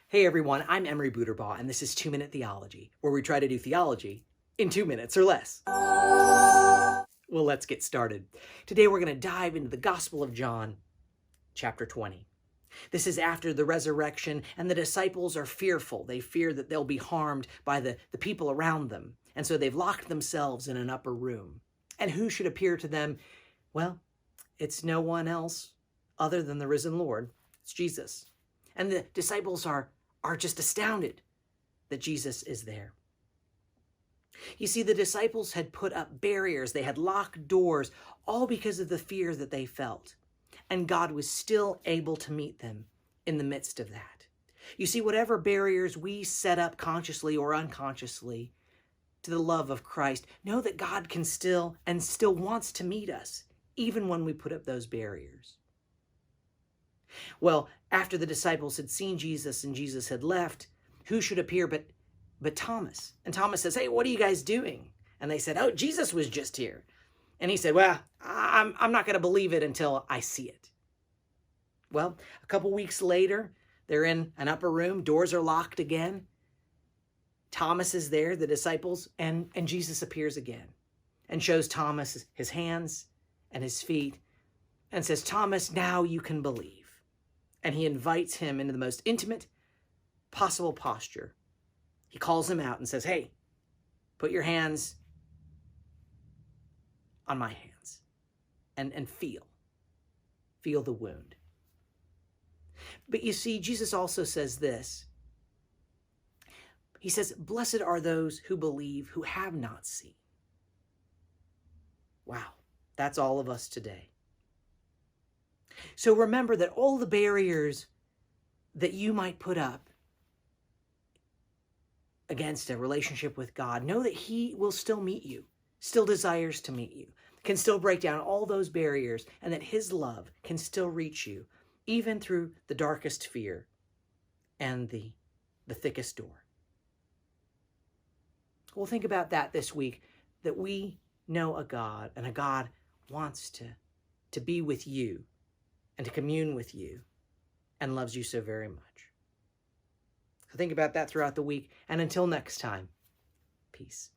Hey everyone, I'm Emery Buterbaugh, and this is 2 Minute Theology, where we try to do theology in 2 minutes or less. Well, let's get started. Today we're going to dive into the Gospel of John, chapter 20. This is after the resurrection, and the disciples are fearful. They fear that they'll be harmed by the people around them, and so they've locked themselves in an upper room. And who should appear to them? Well, it's no one else other than the risen Lord. It's Jesus. And the disciples are just astounded that Jesus is there. You see, the disciples had put up barriers, they had locked doors, all because of the fear that they felt. And God was still able to meet them in the midst of that. You see, whatever barriers we set up consciously or unconsciously to the love of Christ, know that God can still wants to meet us, even when we put up those barriers. Well, after the disciples had seen Jesus and Jesus had left, who should appear but Thomas? And Thomas says, "Hey, what are you guys doing?" And they said, "Oh, Jesus was just here." And he said, "Well, I'm not going to believe it until I see it." Well, a couple weeks later, they're in an upper room. Doors are locked again. Thomas is there, the disciples, and Jesus appears again and shows Thomas his hands and his feet and says, "Thomas, now you can believe." And he invites him into the most intimate possible posture. He calls him out and says, "Hey, put your hands on my hands and feel the wound." But you see, Jesus also says this. He says, "Blessed are those who believe, who have not seen." Wow, that's all of us today. So remember that all the barriers that you might put up against a relationship with God, know that He will still meet you, still desires to meet you, can still break down all those barriers, and that His love can still reach you, even through the darkest fear and the thickest door. Well, think about that this week, that we know a God, and a God wants to be with you and to commune with you and loves you so very much. So think about that throughout the week. And until next time, peace.